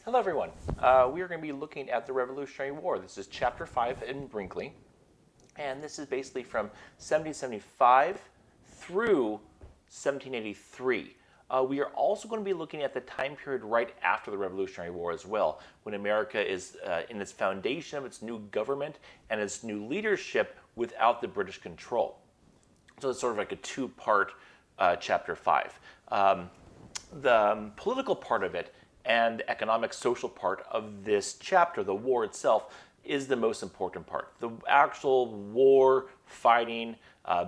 Hello, everyone. We are going to be looking at the Revolutionary War. This is Chapter 5 in Brinkley, and this is basically from 1775 through 1783. We are also going to be looking at the time period right after the Revolutionary War as well, when America is in its foundation of its new government and its new leadership without the British control. So it's sort of like a two-part Chapter 5. The political part of it and the economic social part of this chapter, the war itself, is the most important part. The actual war, fighting,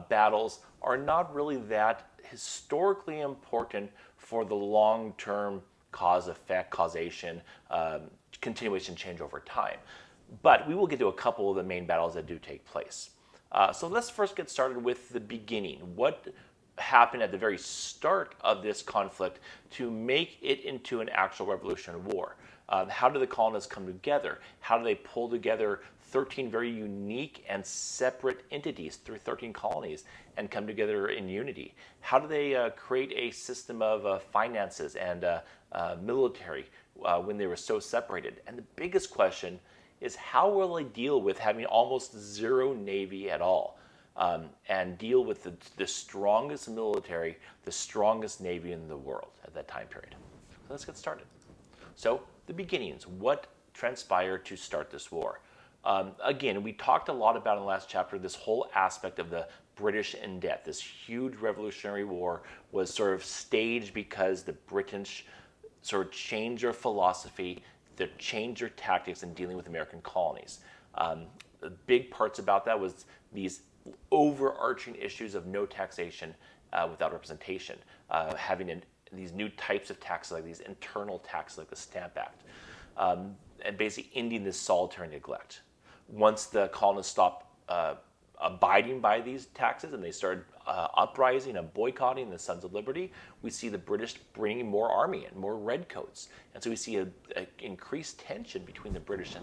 battles are not really that historically important for the long-term cause, effect, causation, continuation change over time. But we will get to a couple of the main battles that do take place. So let's first get started with the beginning. What happened at the very start of this conflict to make it into an actual revolutionary war? How do the colonists come together? How do they pull together 13 very unique and separate entities through 13 colonies and come together in unity? How do they create a system of finances and military when they were so separated? And the biggest question is, how will they deal with having almost zero navy at all? And deal with the strongest military, the strongest navy in the world at that time period. So let's get started. So the beginnings, what transpired to start this war? Again, we talked a lot about in the last chapter this whole aspect of the British in debt. This huge revolutionary war was sort of staged because the British sort of changed their philosophy, they changed their tactics in dealing with American colonies. The big parts about that was these overarching issues of no taxation without representation, having these new types of taxes, like these internal taxes, like the Stamp Act, and basically ending this solitary neglect. Once the colonists stopped abiding by these taxes and they started uprising and boycotting the Sons of Liberty, we see the British bringing more army and more redcoats. And so we see an increased tension between the British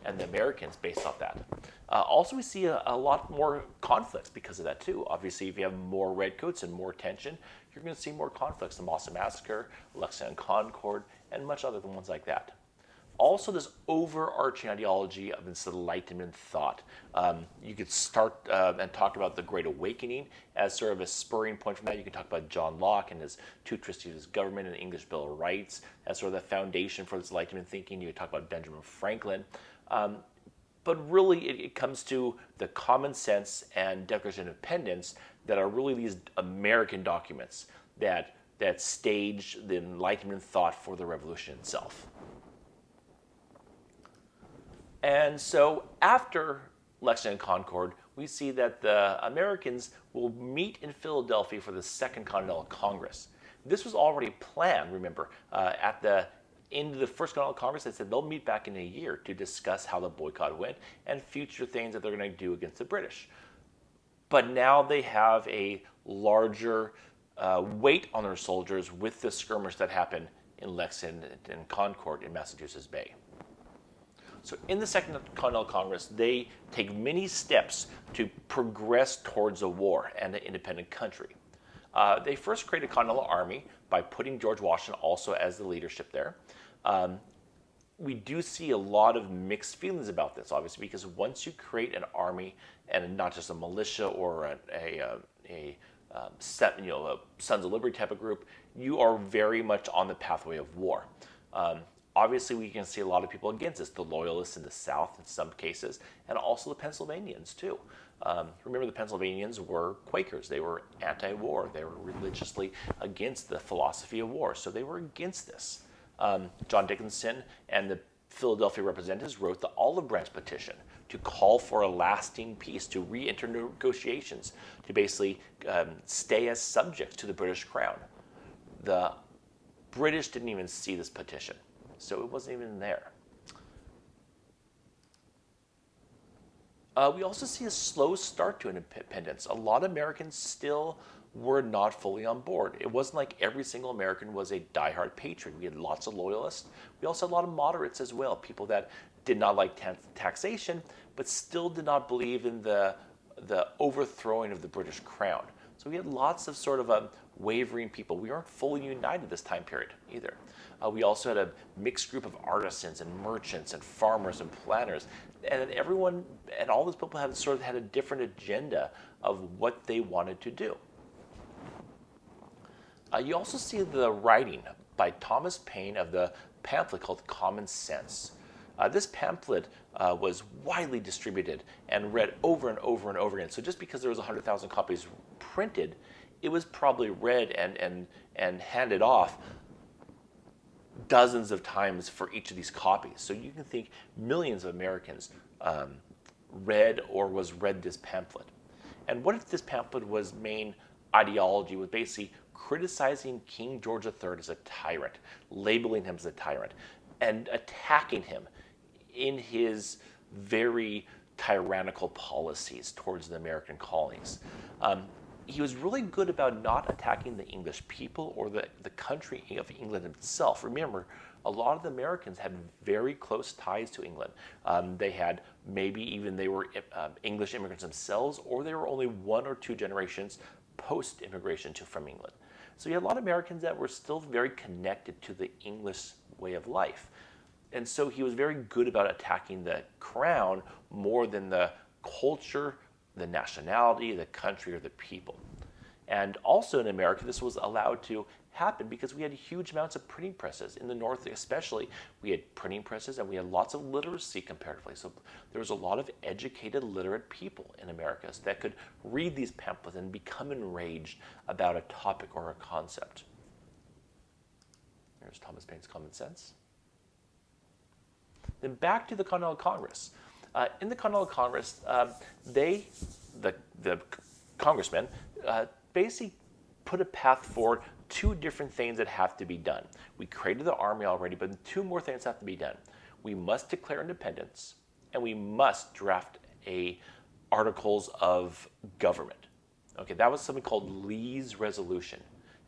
and the Americans based off that. Also, we see a lot more conflicts because of that too. Obviously, if you have more redcoats and more tension, you're going to see more conflicts. The Boston Massacre, Lexington Concord, and much other ones like that. Also, this overarching ideology of this Enlightenment thought. You could start and talk about the Great Awakening as sort of a spurring point from that. You can talk about John Locke and his two trustees of his government and the English Bill of Rights as sort of the foundation for this Enlightenment thinking. You could talk about Benjamin Franklin. But really, it comes to the common sense and Declaration of Independence that are really these American documents that stage the Enlightenment thought for the revolution itself. And so after Lexington Concord, we see that the Americans will meet in Philadelphia for the Second Continental Congress. This was already planned, remember. At the end of the First Continental Congress, they said they'll meet back in a year to discuss how the boycott went and future things that they're going to do against the British. But now they have a larger weight on their soldiers with the skirmish that happened in Lexington and Concord in Massachusetts Bay. So in the Second Continental Congress, they take many steps to progress towards a war and an independent country. They first create a Continental Army by putting George Washington also as the leadership there. We do see a lot of mixed feelings about this, obviously, because once you create an army and not just a militia or a Sons of Liberty type of group, you are very much on the pathway of war. Obviously, we can see a lot of people against this, the Loyalists in the South in some cases, and also the Pennsylvanians too. Remember, the Pennsylvanians were Quakers. They were anti-war. They were religiously against the philosophy of war, so they were against this. John Dickinson and the Philadelphia representatives wrote the Olive Branch Petition to call for a lasting peace, to re-enter negotiations, to basically stay as subjects to the British crown. The British didn't even see this petition, so it wasn't even there. We also see a slow start to independence. A lot of Americans still were not fully on board. It wasn't like every single American was a diehard patriot. We had lots of loyalists. We also had a lot of moderates as well, people that did not like taxation, but still did not believe in the overthrowing of the British crown. So we had lots of sort of wavering people. We weren't fully united this time period either. We also had a mixed group of artisans and merchants and farmers and planners. And everyone and all those people had sort of had a different agenda of what they wanted to do. You also see the writing by Thomas Paine of the pamphlet called Common Sense. This pamphlet was widely distributed and read over and over and over again. So just because there was 100,000 copies printed, it was probably read and handed off dozens of times for each of these copies. So you can think millions of Americans read or was read this pamphlet. And what if this pamphlet was main ideology was basically criticizing King George III as a tyrant, labeling him as a tyrant, and attacking him in his very tyrannical policies towards the American colonies. He was really good about not attacking the English people or the country of England itself. Remember, a lot of the Americans had very close ties to England. They had maybe even they were English immigrants themselves, or they were only 1 or 2 generations post-immigration from England. So you had a lot of Americans that were still very connected to the English way of life. And so he was very good about attacking the crown more than the culture, the nationality, the country, or the people. And also in America, this was allowed to happen because we had huge amounts of printing presses. In the North especially, we had printing presses and we had lots of literacy comparatively. So there was a lot of educated, literate people in America that could read these pamphlets and become enraged about a topic or a concept. There's Thomas Paine's Common Sense. Then back to the Continental Congress. In the Continental Congress, the congressmen, basically put a path forward 2 different things that have to be done. We created the army already, but 2 more things have to be done. We must declare independence, and we must draft articles of government. Okay, that was something called Lee's Resolution.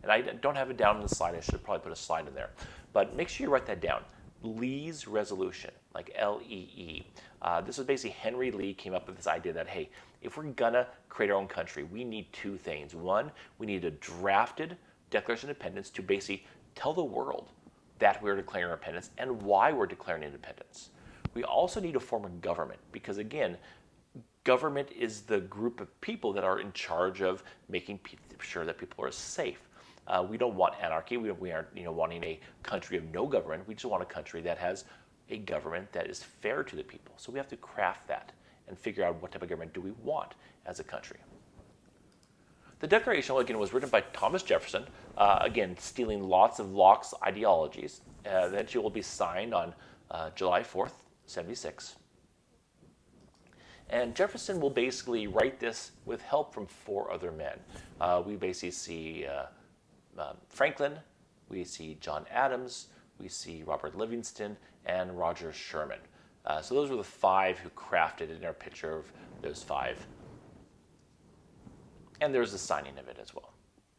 And I don't have it down on the slide. I should probably put a slide in there. But make sure you write that down. Lee's Resolution, like L-E-E. This was basically Henry Lee came up with this idea that, hey, if we're gonna create our own country, we need 2 things. One, we need a drafted Declaration of Independence to basically tell the world that we're declaring our independence and why we're declaring independence. We also need to form a government because, again, government is the group of people that are in charge of making sure that people are safe. We don't want anarchy. We aren't wanting a country of no government. We just want a country that has a government that is fair to the people. So we have to craft that and figure out what type of government do we want as a country. The Declaration, again, was written by Thomas Jefferson, again, stealing lots of Locke's ideologies. Eventually will be signed on July 4th, 76. And Jefferson will basically write this with help from 4 other men. We basically see Franklin, we see John Adams, we see Robert Livingston, and Roger Sherman. So those were the 5 who crafted in our picture of those 5. And there's the signing of it as well.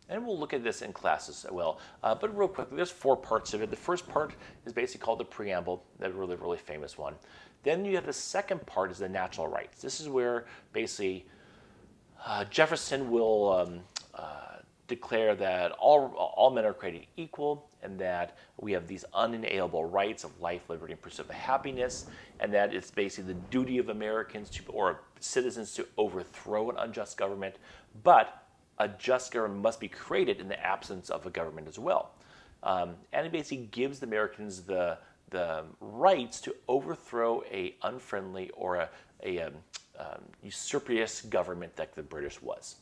And we'll look at this in classes as well. But real quickly, there's 4 parts of it. The first part is basically called the preamble, that really, really famous one. Then you have the second part is the natural rights. This is where basically Jefferson will declare that all men are created equal and that we have these unalienable rights of life, liberty, and pursuit of happiness, and that it's basically the duty of Americans or citizens to overthrow an unjust government, but a just government must be created in the absence of a government as well. And it basically gives the Americans the rights to overthrow a unfriendly or a usurpious government like the British was.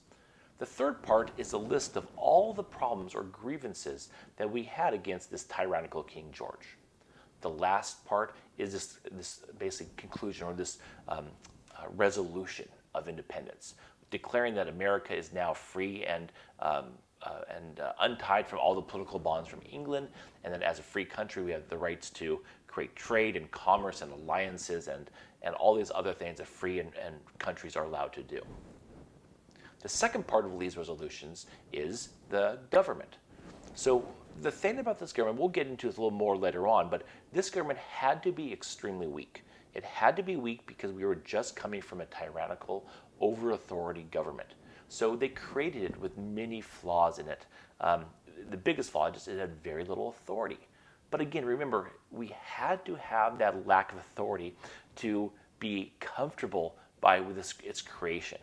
The third part is a list of all the problems or grievances that we had against this tyrannical King George. The last part is this basic conclusion or this resolution of independence, declaring that America is now free and untied from all the political bonds from England, and that as a free country we have the rights to create trade and commerce and alliances and all these other things that free and countries are allowed to do. The second part of Lee's resolutions is the government. So the thing about this government, we'll get into this a little more later on, but this government had to be extremely weak. It had to be weak because we were just coming from a tyrannical, over-authority government. So they created it with many flaws in it. The biggest flaw is it had very little authority. But again, remember, we had to have that lack of authority to be comfortable with its creation.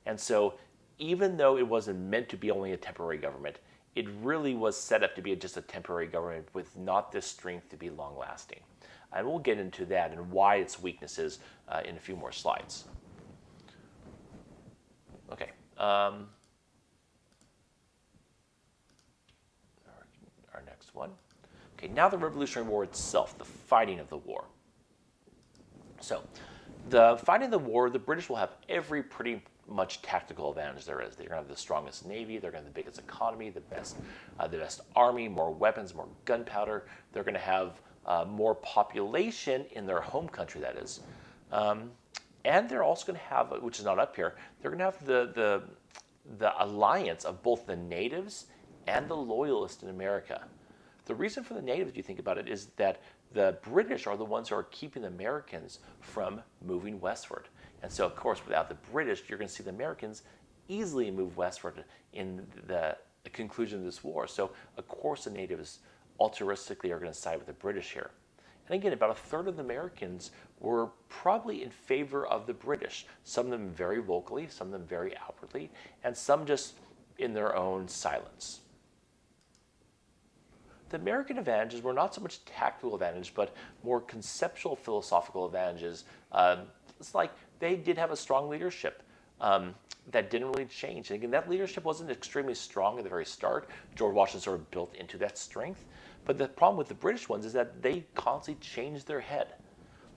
And so even though it wasn't meant to be only a temporary government, it really was set up to be just a temporary government with not the strength to be long-lasting. And we'll get into that and why its weaknesses in a few more slides. Okay. Our next one. Okay, now the Revolutionary War itself, the fighting of the war. So, the fighting of the war, the British will have every pretty much tactical advantage there is. They're going to have the strongest navy, they're going to have the biggest economy, the best army, more weapons, more gunpowder. They're going to have more population in their home country, that is. And they're also going to have, which is not up here, they're going to have the alliance of both the natives and the loyalists in America. The reason for the natives, if you think about it, is that the British are the ones who are keeping the Americans from moving westward. And so, of course, without the British, you're going to see the Americans easily move westward in the conclusion of this war. So, of course, the natives altruistically are going to side with the British here. And again, about a third of the Americans were probably in favor of the British. Some of them very vocally, some of them very outwardly, and some just in their own silence. The American advantages were not so much tactical advantage, but more conceptual, philosophical advantages. It's like they did have a strong leadership that didn't really change. And again, that leadership wasn't extremely strong at the very start. George Washington sort of built into that strength. But the problem with the British ones is that they constantly changed their head.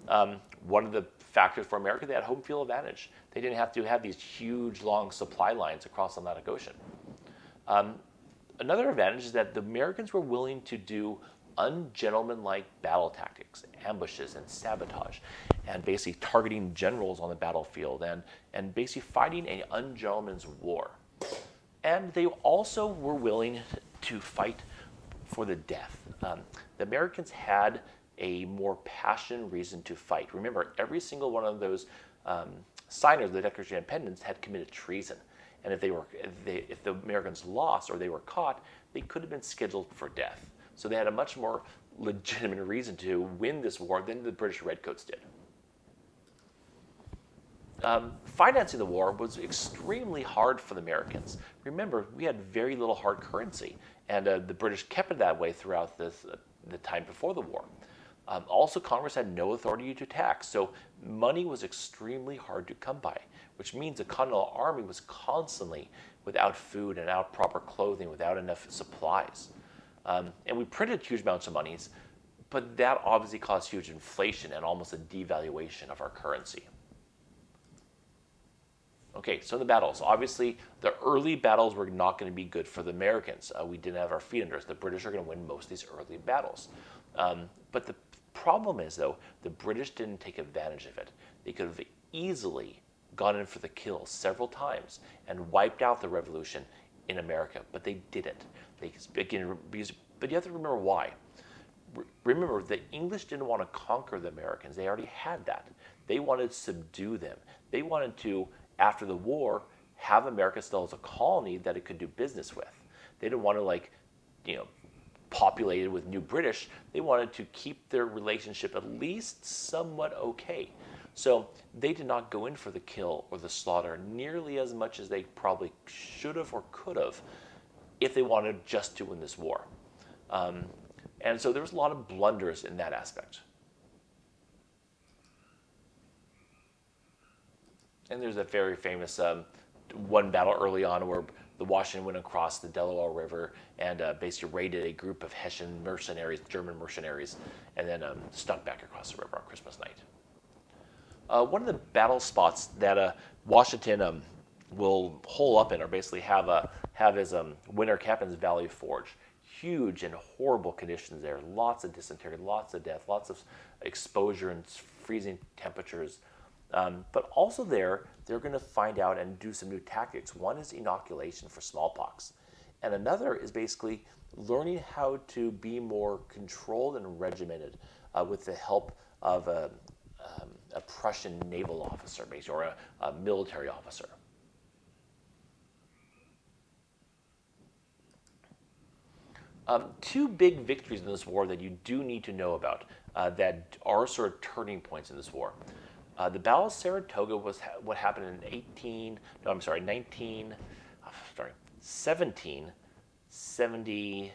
One of the factors for America, they had home field advantage. They didn't have to have these huge, long supply lines across the Atlantic Ocean. Another advantage is that the Americans were willing to do ungentlemanlike battle tactics, ambushes and sabotage, and basically targeting generals on the battlefield and basically fighting an ungentleman's war. And they also were willing to fight for the death. The Americans had a more passionate reason to fight. Remember, every single one of those signers of the Declaration of Independence had committed treason. And if the Americans lost or they were caught, they could have been scheduled for death. So they had a much more legitimate reason to win this war than the British Redcoats did. Financing the war was extremely hard for the Americans. Remember, we had very little hard currency, and the British kept it that way throughout the time before the war. Also, Congress had no authority to tax, so money was extremely hard to come by, which means the Continental Army was constantly without food and without proper clothing, without enough supplies. And we printed huge amounts of monies, but that obviously caused huge inflation and almost a devaluation of our currency. Okay, so the battles. Obviously, the early battles were not going to be good for the Americans. We didn't have our feet under us. The British are going to win most of these early battles. But the problem is, though, the British didn't take advantage of it. They could have easily gone in for the kill several times and wiped out the revolution in America, but they didn't. But you have to remember why. Remember, the English didn't want to conquer the Americans. They already had that. They wanted to subdue them. They wanted to, after the war, have America still as a colony that it could do business with. They didn't want to, populate it with new British. They wanted to keep their relationship at least somewhat okay. So they did not go in for the kill or the slaughter nearly as much as they probably should have or could have if they wanted just to win this war. And so there was a lot of blunders in that aspect. And there's a very famous one battle early on where the Washington went across the Delaware River and basically raided a group of Hessian mercenaries, German mercenaries, and then stuck back across the river on Christmas night. One of the battle spots that Washington will hole up in, or basically have his winter camp in Valley Forge. Huge and horrible conditions there. Lots of dysentery, lots of death, lots of exposure and freezing temperatures. But also they're going to find out and do some new tactics. One is inoculation for smallpox. And another is basically learning how to be more controlled and regimented with the help of a Prussian naval officer, basically, or a military officer. Two big victories in this war that you do need to know about that are sort of turning points in this war. The Battle of Saratoga was what happened in 1770, I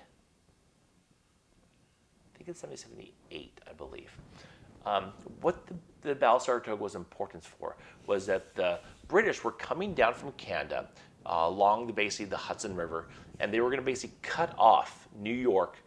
think it's 1778, I believe. What the Battle of Saratoga was important for was that the British were coming down from Canada along basically the Hudson River, and they were going to basically cut off New York.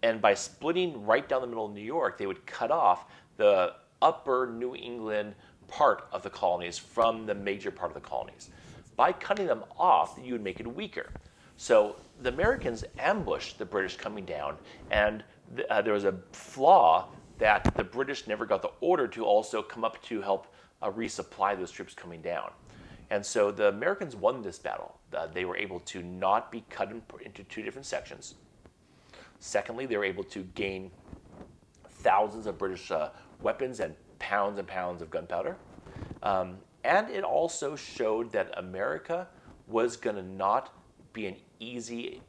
And by splitting right down the middle of New York, they would cut off the upper New England part of the colonies from the major part of the colonies. By cutting them off, you would make it weaker. So the Americans ambushed the British coming down, and there was a flaw that the British never got the order to also come up to help resupply those troops coming down. And so the Americans won this battle. They were able to not be cut into two different sections. Secondly, they were able to gain thousands of British weapons and pounds of gunpowder. And it also showed that America was going to not be an easy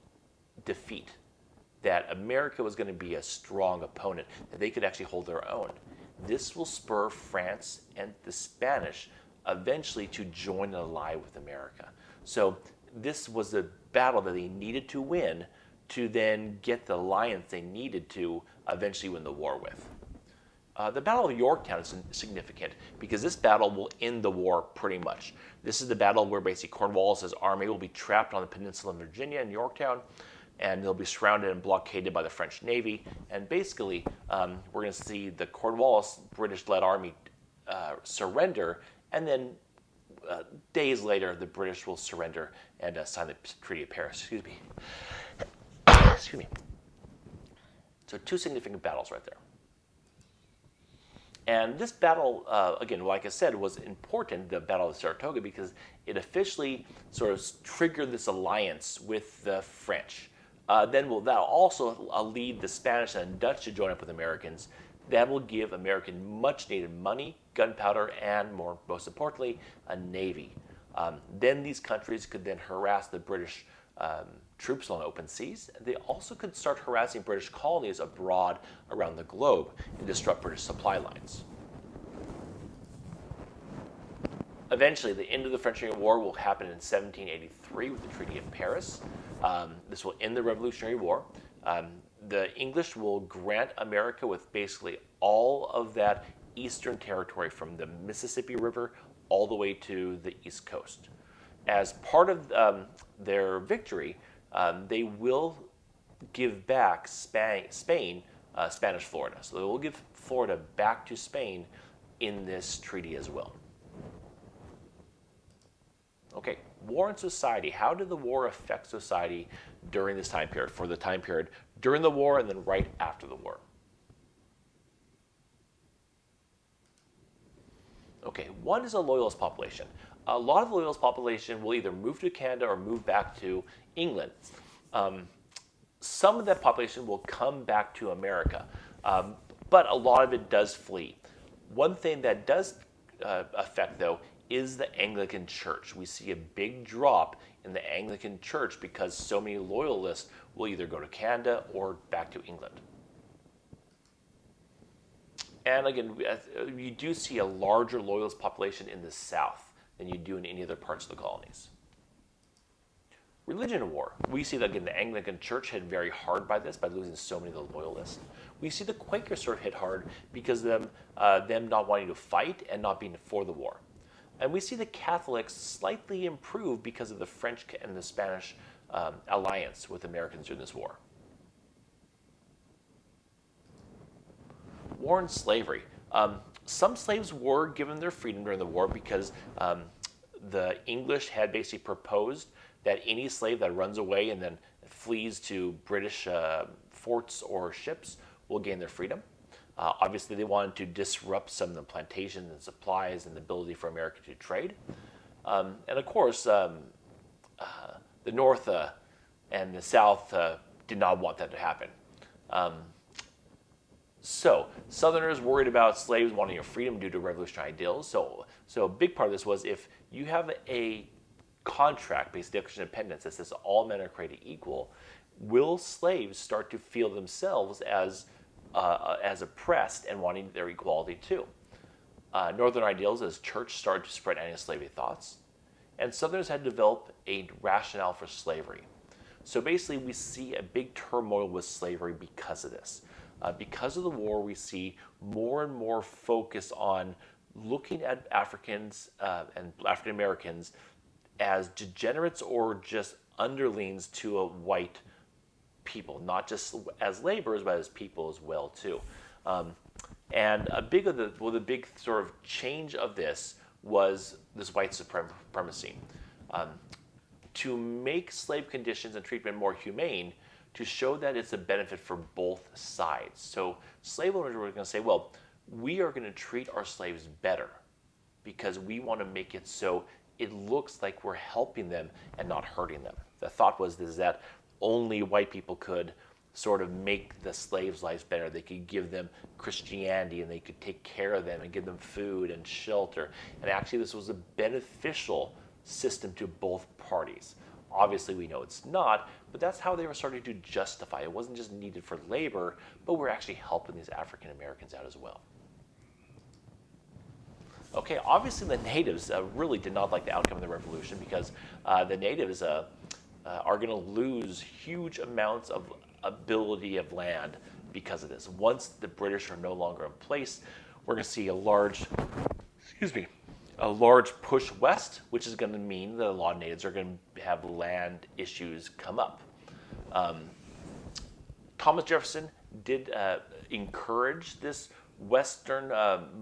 defeat, that America was going to be a strong opponent, that they could actually hold their own. This will spur France and the Spanish eventually to join and ally with America. So this was a battle that they needed to win to then get the alliance they needed to eventually win the war with. The Battle of Yorktown is significant because this battle will end the war pretty much. This is the battle where basically Cornwallis' army will be trapped on the peninsula of Virginia in Yorktown, and they'll be surrounded and blockaded by the French Navy. And basically, we're going to see the Cornwallis British-led army surrender, and then days later, the British will surrender and sign the Treaty of Paris. Excuse me. Excuse me. So two significant battles right there. And this battle, again, like I said, was important, the Battle of Saratoga, because it officially sort of triggered this alliance with the French. Then that'll also lead the Spanish and Dutch to join up with Americans. That will give American much-needed money, gunpowder, and most importantly, a navy. Then these countries could then harass the British troops on open seas. They also could start harassing British colonies abroad around the globe and disrupt British supply lines. Eventually, the end of the French-Indian War will happen in 1783 with the Treaty of Paris. This will end the Revolutionary War. The English will grant America with basically all of that eastern territory from the Mississippi River all the way to the East Coast. As part of their victory, they will give back Spain, Spanish Florida. So they will give Florida back to Spain in this treaty as well. Okay, war and society. How did the war affect society during this time period, for the time period during the war and then right after the war? Okay, one is a loyalist population. A lot of the loyalist population will either move to Canada or move back to England. Some of that population will come back to America, but a lot of it does flee. One thing that does affect, though, is the Anglican Church. We see a big drop in the Anglican Church because so many loyalists will either go to Canada or back to England. And again, you do see a larger loyalist population in the South than you do in any other parts of the colonies. Religion war. We see that, again, the Anglican Church hit very hard by this, by losing so many of the loyalists. We see the Quakers sort of hit hard because of them not wanting to fight and not being for the war. And we see the Catholics slightly improve because of the French and the Spanish alliance with Americans during this war. War and slavery. Some slaves were given their freedom during the war because the English had basically proposed that any slave that runs away and then flees to British forts or ships will gain their freedom. Obviously, they wanted to disrupt some of the plantations and supplies and the ability for America to trade. And of course, the North and the South did not want that to happen. So Southerners worried about slaves wanting your freedom due to revolutionary ideals. So a big part of this was if you have a contract based Declaration of Independence that says all men are created equal, will slaves start to feel themselves as oppressed and wanting their equality too? Northern ideals as church started to spread anti-slavery thoughts, and Southerners had developed a rationale for slavery. So basically, we see a big turmoil with slavery because of this. Because of the war, we see more and more focus on looking at Africans and African Americans as degenerates or just underlings to a white people, not just as laborers, but as people as well too. And the big sort of change of this was this white supremacy. To make slave conditions and treatment more humane, to show that it's a benefit for both sides. So slave owners were going to say, well, we are going to treat our slaves better because we want to make it so it looks like we're helping them and not hurting them. The thought was that only white people could sort of make the slaves' lives better. They could give them Christianity and they could take care of them and give them food and shelter. And actually this was a beneficial system to both parties. Obviously we know it's not, but that's how they were starting to justify it. It wasn't just needed for labor, but we're actually helping these African Americans out as well. Okay, obviously the natives really did not like the outcome of the revolution because the natives are going to lose huge amounts of ability of land because of this. Once the British are no longer in place, we're going to see a large push west, which is going to mean that a lot of natives are going to have land issues come up. Thomas Jefferson did encourage this Western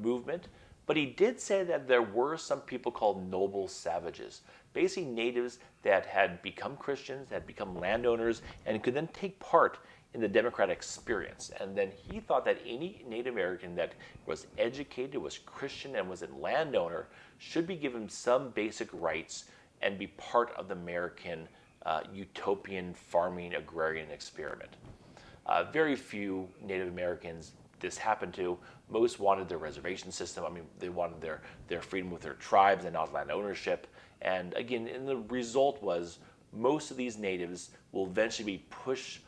movement, but he did say that there were some people called noble savages, basically natives that had become Christians, had become landowners, and could then take part in the democratic experience. And then he thought that any Native American that was educated, was Christian, and was a landowner should be given some basic rights and be part of the American utopian farming agrarian experiment. Very few Native Americans this happened to. Most wanted their reservation system. I mean, they wanted their freedom with their tribes and not land ownership. And again, and the result was most of these natives will eventually be pushed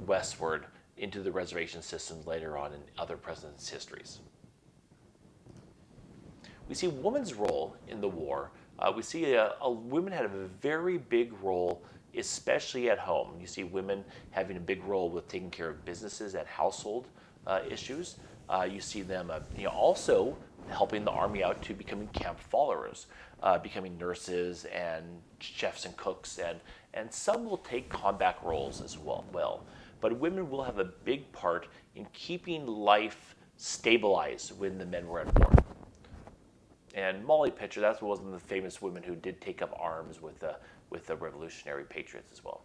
westward into the reservation systems later on in other presidents' histories. We see women's role in the war. We see women had a very big role, especially at home. You see women having a big role with taking care of businesses and household issues. You see them also helping the army out to becoming camp followers, becoming nurses and chefs and cooks, and some will take combat roles as well. But women will have a big part in keeping life stabilized when the men were at war. And Molly Pitcher, that's one of the famous women who did take up arms with the Revolutionary Patriots as well.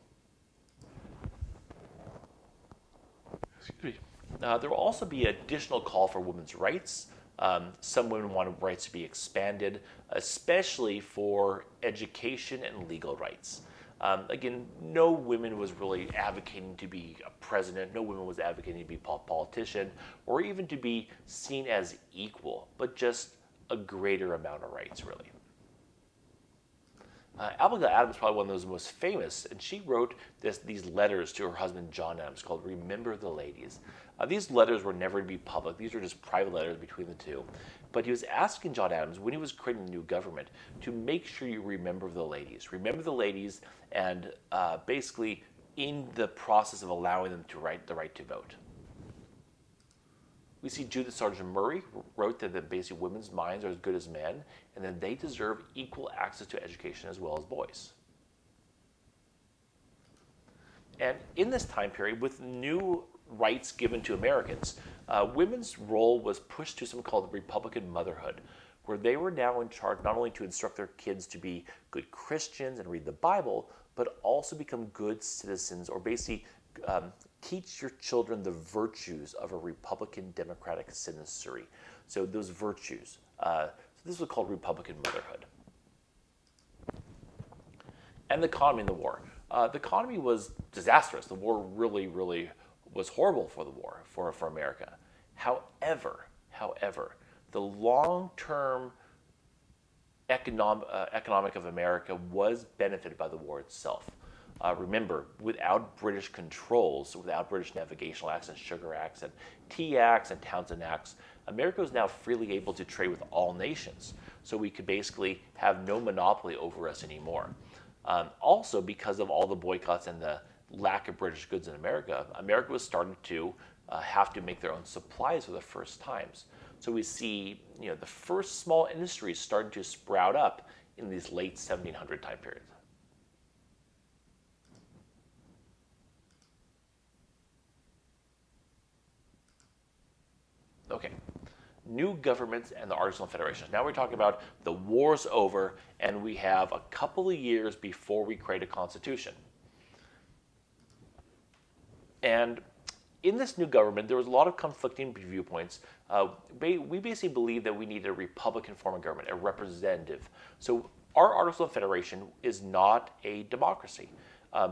Excuse me. There will also be additional call for women's rights. Some women wanted rights to be expanded, especially for education and legal rights. Again, no woman was really advocating to be a president. No woman was advocating to be a politician or even to be seen as equal, but just a greater amount of rights, really. Abigail Adams is probably one of those most famous, and she wrote these letters to her husband John Adams called "Remember the Ladies." These letters were never to be public. These were just private letters between the two. But he was asking John Adams, when he was creating a new government, to make sure you remember the ladies. Remember the ladies, and basically in the process of allowing them to the right to vote. We see Judith Sargent Murray wrote that basically women's minds are as good as men, and that they deserve equal access to education as well as boys. And in this time period, with new rights given to Americans, women's role was pushed to something called Republican motherhood, where they were now in charge not only to instruct their kids to be good Christians and read the Bible, but also become good citizens, or basically teach your children the virtues of a Republican democratic citizenry. So those virtues. So this was called Republican motherhood. And the economy in the war. The economy was disastrous. The war really, really was horrible for the war, for America. However, the long-term economic of America was benefited by the war itself. Remember, without British controls, without British Navigational Acts and Sugar Acts and Tea Acts and Townshend Acts, America was now freely able to trade with all nations. So we could basically have no monopoly over us anymore. Also, because of all the boycotts and the lack of British goods in America, America was starting to have to make their own supplies for the first times. So we see, the first small industries starting to sprout up in these late 1700 time periods. Okay, new governments and the artisanal federations. Now we're talking about the war's over and we have a couple of years before we create a constitution. And in this new government, there was a lot of conflicting viewpoints. We basically believe that we need a Republican form of government, a representative. So our artisanal federation is not a democracy.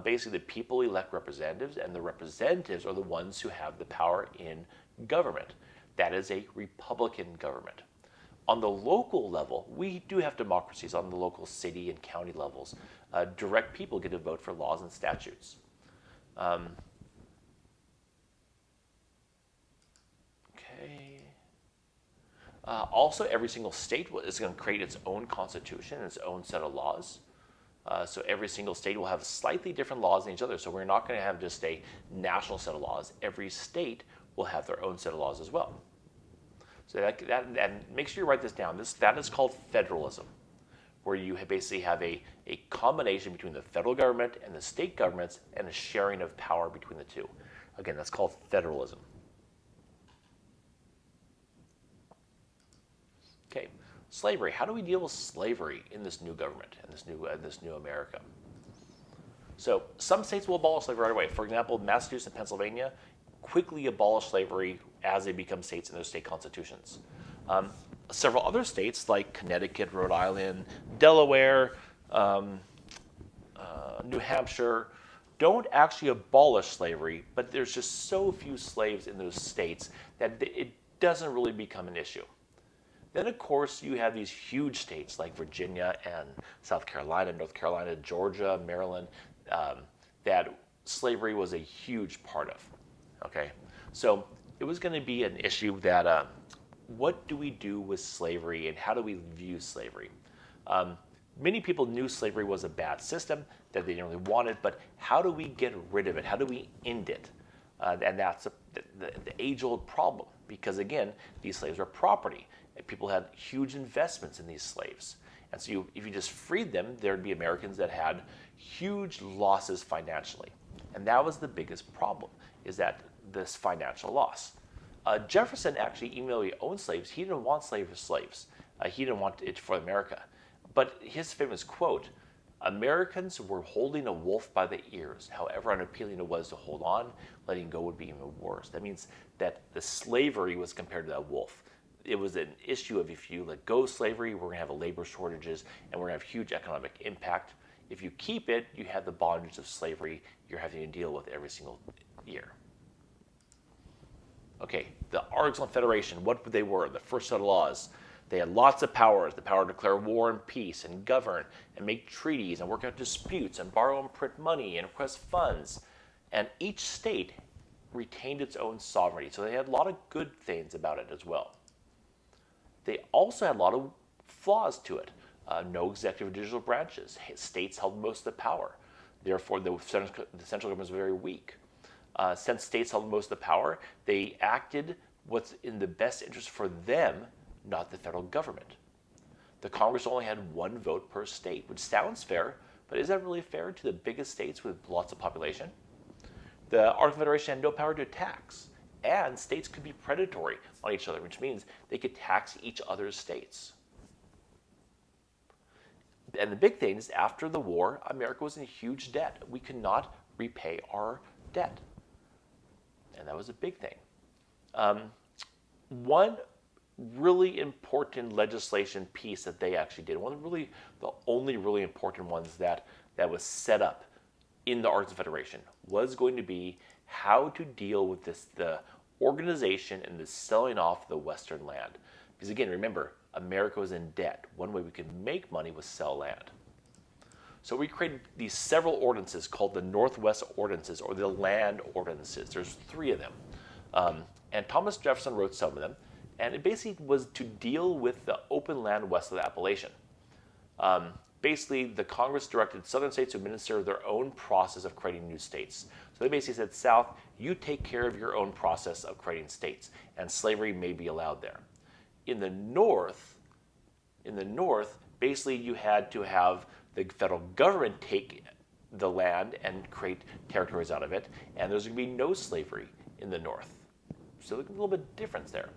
Basically, the people elect representatives, and the representatives are the ones who have the power in government. That is a Republican government. On the local level, we do have democracies on the local city and county levels. Direct people get to vote for laws and statutes. Also, every single state is going to create its own constitution and its own set of laws. So every single state will have slightly different laws than each other. So we're not going to have just a national set of laws. Every state will have their own set of laws as well. So that make sure you write this down. That is called federalism, where you basically have a combination between the federal government and the state governments and a sharing of power between the two. Again, that's called federalism. Okay, slavery. How do we deal with slavery in this new government and this new America? So some states will abolish slavery right away. For example, Massachusetts and Pennsylvania quickly abolish slavery as they become states in their state constitutions. Several other states like Connecticut, Rhode Island, Delaware, New Hampshire don't actually abolish slavery, but there's just so few slaves in those states that it doesn't really become an issue. Then, of course, you have these huge states like Virginia and South Carolina, North Carolina, Georgia, Maryland, that slavery was a huge part of. Okay, so it was going to be an issue that what do we do with slavery and how do we view slavery? Many people knew slavery was a bad system, that they didn't really want it, but how do we get rid of it? How do we end it? And that's the age-old problem, because again, these slaves are property. People had huge investments in these slaves. And so if you just freed them, there'd be Americans that had huge losses financially. And that was the biggest problem, is that this financial loss. Jefferson actually, even though he owned slaves, he didn't want slaves for slaves. He didn't want it for America. But his famous quote, Americans were holding a wolf by the ears. However unappealing it was to hold on, letting go would be even worse. That means that the slavery was compared to that wolf. It was an issue of if you let go of slavery, we're going to have labor shortages and we're going to have huge economic impact. If you keep it, you have the bondage of slavery you're having to deal with every single year. Okay, the Artisanal Federation, what they were, the first set of laws. They had lots of powers, the power to declare war and peace and govern and make treaties and work out disputes and borrow and print money and request funds. And each state retained its own sovereignty, so they had a lot of good things about it as well. They also had a lot of flaws to it. No executive judicial branches. States held most of the power. Therefore, the central government was very weak. Since states held most of the power, they acted what's in the best interest for them, not the federal government. The Congress only had one vote per state, which sounds fair, but is that really fair to the biggest states with lots of population? The Artisanal Federation had no power to tax. And states could be predatory on each other, which means they could tax each other's states. And the big thing is, after the war, America was in huge debt. We could not repay our debt. And that was a big thing. One really important legislation piece that they actually did, the only really important ones that was set up in the Artisanal Federation, was going to be how to deal with the organization and the selling off the Western land. Because again, remember, America was in debt. One way we could make money was sell land. So we created these several ordinances called the Northwest Ordinances or the Land Ordinances. There's 3 of them. And Thomas Jefferson wrote some of them. And it basically was to deal with the open land west of the Appalachian. Basically, the Congress directed southern states to administer their own process of creating new states. So they basically said, South, you take care of your own process of creating states, and slavery may be allowed there. In the North, basically you had to have the federal government take the land and create territories out of it, and there's going to be no slavery in the North. So there's a little bit of difference there.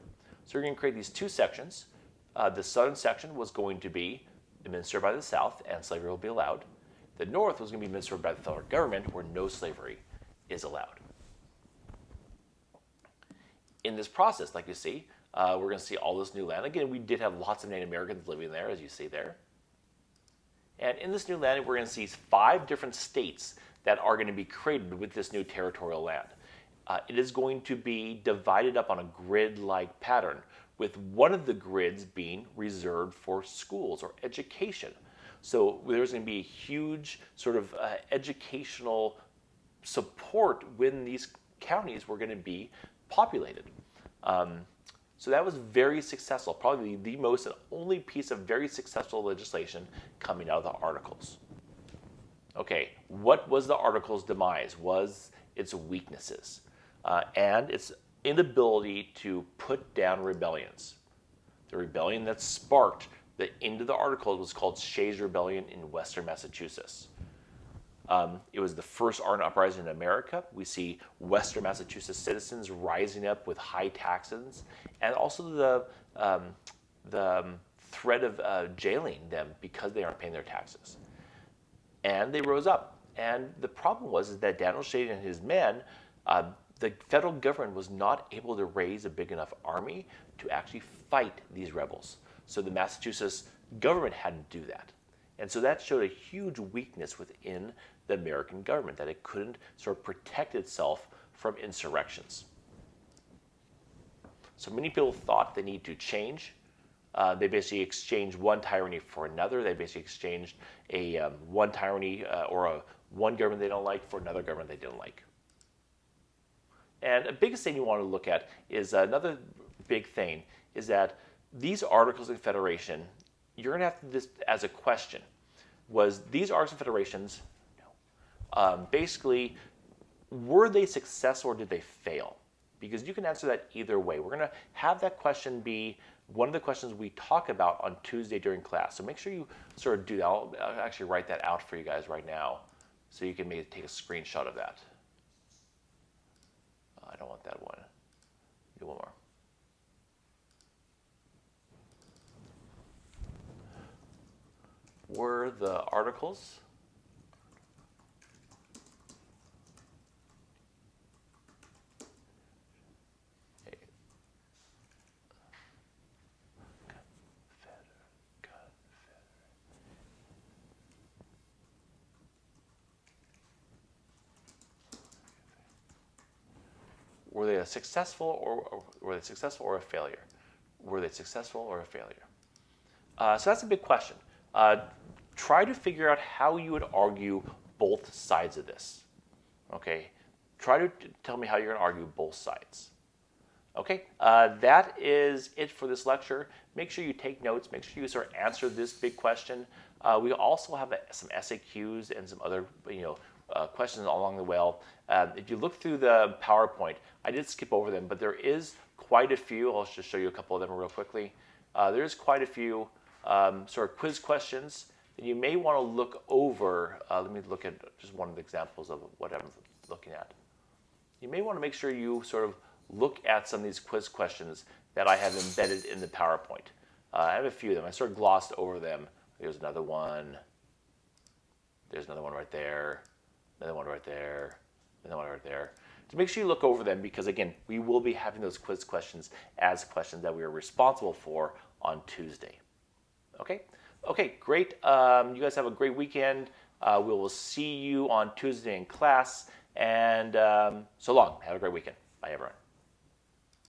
So we're going to create these 2 sections. The southern section was going to be administered by the South, and slavery will be allowed. The North was going to be administered by the federal government, where no slavery is allowed. In this process, like you see, we're going to see all this new land. Again, we did have lots of Native Americans living there, as you see there. And in this new land, we're going to see 5 different states that are going to be created with this new territorial land. It is going to be divided up on a grid-like pattern, with one of the grids being reserved for schools or education. So there's going to be a huge sort of educational support when these counties were going to be populated. So that was very successful, probably the most and only piece of very successful legislation coming out of the Articles. Okay, what was the Articles' demise? Was its weaknesses and its inability to put down rebellions. The rebellion that sparked the end of the Articles was called Shays' Rebellion in Western Massachusetts. It was the first ardent uprising in America. We see Western Massachusetts citizens rising up with high taxes, and also the threat of jailing them because they aren't paying their taxes. And they rose up. And the problem was that Daniel Shade and his men, the federal government was not able to raise a big enough army to actually fight these rebels. So the Massachusetts government had to do that. And so that showed a huge weakness within the American government, that it couldn't sort of protect itself from insurrections. So many people thought they need to change. They basically exchanged one tyranny for another. They basically exchanged one tyranny or one government they don't like for another government they didn't like. And the biggest thing you want to look at is another big thing is that these Articles of Confederation, you're going to have to, this as a question, was these Articles of Confederations, no. Basically, were they successful or did they fail? Because you can answer that either way. We're going to have that question be one of the questions we talk about on Tuesday during class. So make sure you sort of do that. I'll actually write that out for you guys right now so you can maybe take a screenshot of that. I don't want that one. Do one more. Were the Articles were they a successful or a failure? Were they successful or a failure? So that's a big question. Try to figure out how you would argue both sides of this. Okay, try to tell me how you're going to argue both sides. Okay, that is it for this lecture. Make sure you take notes. Make sure you sort of answer this big question. We also have some SAQs and some other, questions along the way. If you look through the PowerPoint, I did skip over them, but there is quite a few. I'll just show you a couple of them real quickly. There's quite a few sort of quiz questions that you may want to look over. Let me look at just one of the examples of what I'm looking at. You may want to make sure you sort of look at some of these quiz questions that I have embedded in the PowerPoint. I have a few of them. I sort of glossed over them. There's another one. There's another one right there. Another one right there. Another one right there. So make sure you look over them because, again, we will be having those quiz questions as questions that we are responsible for on Tuesday. Okay? Okay, great. You guys have a great weekend. We will see you on Tuesday in class. And so long. Have a great weekend. Bye, everyone.